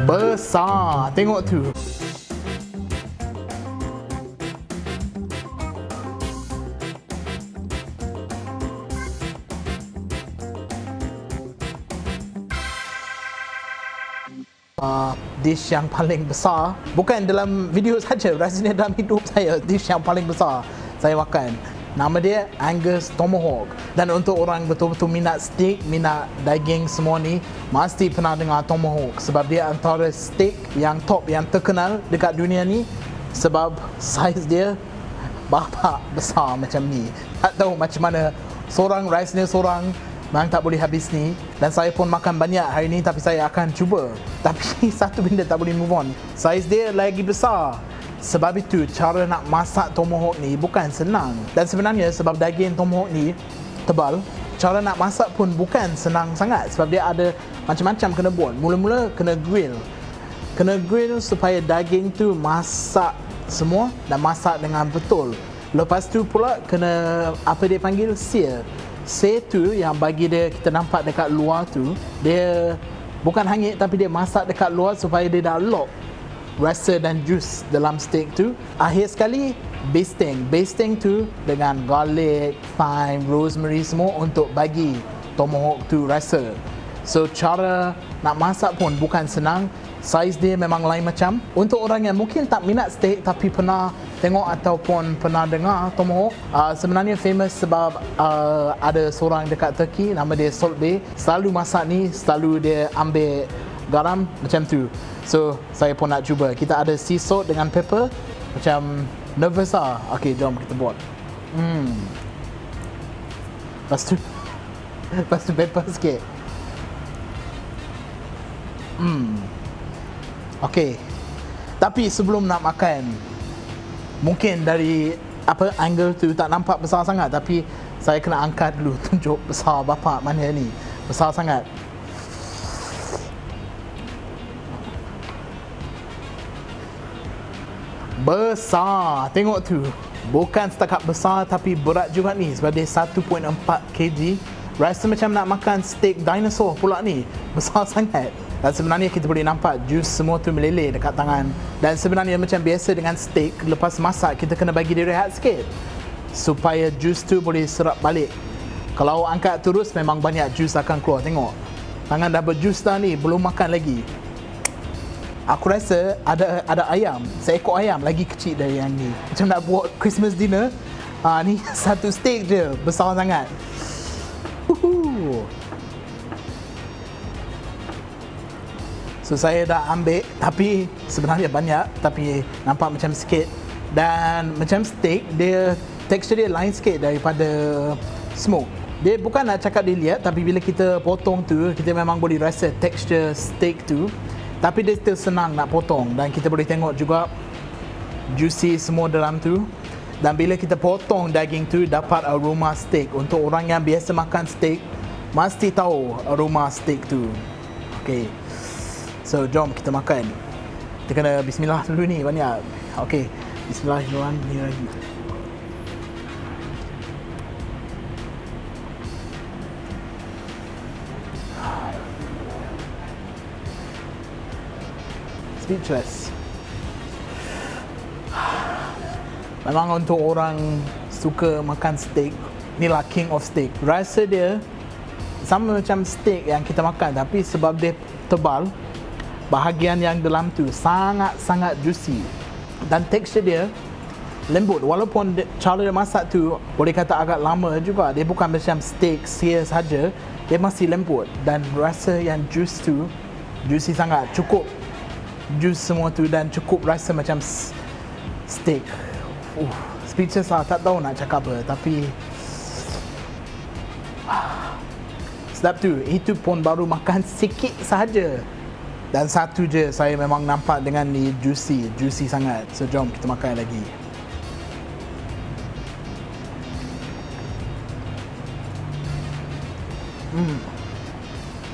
Besar. Tengok tu. Dish yang paling besar, bukan dalam video saja, rasanya dalam hidup saya, dish yang paling besar saya makan. Nama dia Angus Tomahawk. Dan untuk orang betul-betul minat steak, minat daging semua ni, mesti pernah dengar Tomahawk, sebab dia antara steak yang top, yang terkenal dekat dunia ni, sebab saiz dia bapak besar macam ni. Tak tahu macam mana seorang rasanya seorang memang tak boleh habis ni. Dan saya pun makan banyak hari ni, tapi saya akan cuba. Tapi satu benda tak boleh move on, saiz dia lagi besar. Sebab itu cara nak masak Tomahawk ni bukan senang. Dan sebenarnya sebab daging Tomahawk ni tebal, cara nak masak pun bukan senang sangat, sebab dia ada macam-macam kena buat. Mula-mula kena grill. Kena grill supaya daging tu masak semua dan masak dengan betul. Lepas tu pula kena apa dia panggil, sear. Sear tu yang bagi dia, kita nampak dekat luar tu, dia bukan hangit tapi dia masak dekat luar supaya dia dah lock rasa dan jus dalam steak tu. Akhir sekali basting. Basting tu dengan garlic, thyme, rosemary semua untuk bagi Tomahawk tu rasa. So cara nak masak pun bukan senang. Saiz dia memang lain macam. Untuk orang yang mungkin tak minat steak tapi pernah tengok ataupun pernah dengar Tomahawk, sebenarnya famous sebab ada seorang dekat Turkey, nama dia Salt Bae, selalu masak ni, selalu dia ambil garam macam tu. So saya pun nak cuba. Kita ada sea salt dengan pepper. Macam nervous lah. Okay, jom kita buat. Lepas tu pepper sikit. Okay, tapi sebelum nak makan, mungkin dari apa angle tu tak nampak besar sangat, tapi saya kena angkat dulu tunjuk besar bapak mana ni. Besar sangat. Besar. Tengok tu. Bukan setakat besar tapi berat juga ni, sebab dia 1.4 kg. Rasa macam nak makan steak dinosaur pula ni. Besar sangat. Dan sebenarnya kita boleh nampak jus semua tu meleleh dekat tangan. Dan sebenarnya macam biasa dengan steak, lepas masak kita kena bagi dia rehat sikit supaya jus tu boleh serap balik. Kalau angkat terus memang banyak jus akan keluar. Tengok, tangan dah berjus dah ni, belum makan lagi. Aku rasa ada ayam, seekor ayam lagi kecil dari yang ni. Macam nak buat Christmas dinner. Ni satu steak je, besar sangat. So saya dah ambil, tapi sebenarnya banyak, tapi nampak macam sikit. Dan macam steak, dia tekstur dia lain sikit daripada smoke. Dia bukan nak cakap dia lihat, tapi bila kita potong tu, kita memang boleh rasa tekstur steak tu. Tapi dia still senang nak potong. Dan kita boleh tengok juga juicy semua dalam tu. Dan bila kita potong daging tu, dapat aroma steak. Untuk orang yang biasa makan steak, mesti tahu aroma steak tu. Okay, so jom kita makan. Kita kena bismillah dulu ni banyak. Okay, bismillahirrahmanirrahim. Speechless. Memang untuk orang suka makan steak, inilah king of steak. Rasa dia sama macam steak yang kita makan, tapi sebab dia tebal, bahagian yang dalam tu sangat-sangat juicy. Dan tekstur dia lembut. Walaupun cara dia masak tu boleh kata agak lama juga. Dia bukan macam steak sear saja, dia masih lembut. Dan rasa yang juice tu juicy sangat. Cukup jus semua tu dan cukup rasa macam steak. Speechless lah, tak tahu nak cakap apa. Tapi sedap tu. Itu pun baru makan sikit sahaja. Dan satu je saya memang nampak dengan ni juicy sangat. So jom kita makan lagi.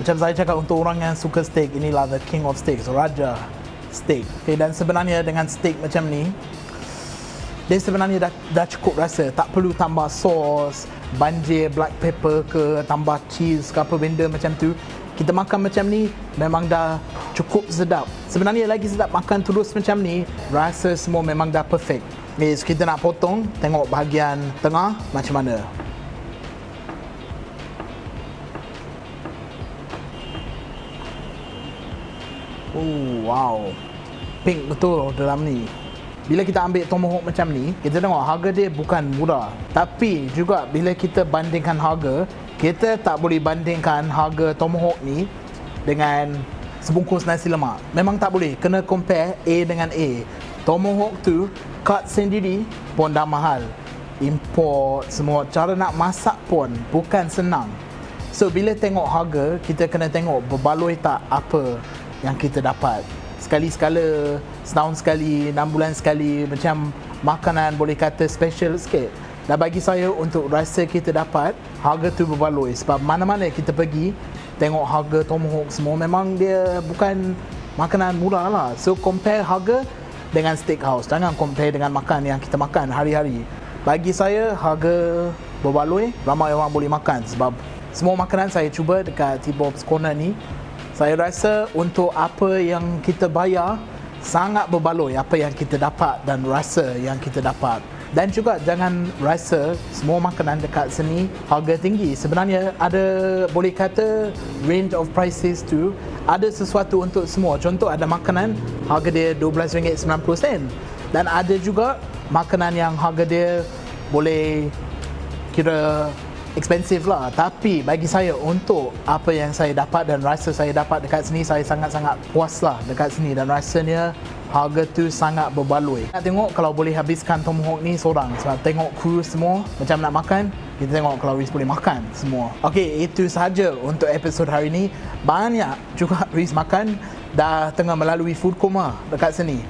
Macam saya cakap, untuk orang yang suka steak, inilah the king of steaks, raja steak. Okay, dan sebenarnya dengan steak macam ni, dia sebenarnya dah cukup rasa. Tak perlu tambah sos, banjir black pepper ke, tambah cheese ke apa benda macam tu. kita makan macam ni memang dah cukup sedap. Sebenarnya lagi sedap makan terus macam ni, rasa semua memang dah perfect. Okay, so kita nak potong, tengok bahagian tengah macam mana. Oh, wow, pink betul dalam ni. Bila kita ambil tomahawk macam ni, kita tengok harga dia bukan murah. Tapi juga bila kita bandingkan harga, kita tak boleh bandingkan harga tomahawk ni dengan sebungkus nasi lemak. Memang tak boleh, kena compare A dengan A. Tomahawk tu cut sendiri pun dah mahal, import semua, cara nak masak pun bukan senang. So bila tengok harga, kita kena tengok berbaloi tak apa yang kita dapat. Sekali-sekala, setahun sekali, 6 bulan sekali, macam makanan boleh kata special sikit. Dan bagi saya, untuk rasa kita dapat, harga tu berbaloi. Sebab mana-mana kita pergi, tengok harga tomahawk semua, memang dia bukan makanan murah lah. So compare harga dengan steakhouse, jangan compare dengan makan yang kita makan hari-hari. Bagi saya, harga berbaloi, ramai orang boleh makan. Sebab semua makanan saya cuba dekat T-Bob's Corner ni, saya rasa untuk apa yang kita bayar, sangat berbaloi apa yang kita dapat dan rasa yang kita dapat. Dan juga jangan rasa semua makanan dekat sini harga tinggi. Sebenarnya ada, boleh kata, range of prices tu, ada sesuatu untuk semua. Contoh, ada makanan harga dia RM12.90, dan ada juga makanan yang harga dia boleh kira expensive lah. Tapi bagi saya, untuk apa yang saya dapat dan rasa saya dapat dekat sini, saya sangat-sangat puas lah dekat sini. Dan rasanya harga tu sangat berbaloi. Nak tengok kalau boleh habiskan tomahawk ni seorang. Sebab tengok kru semua macam nak makan, kita tengok kalau Riz boleh makan semua. Okay, itu sahaja untuk episod hari ni. Banyak juga Riz makan, dah tengah melalui food coma dekat sini.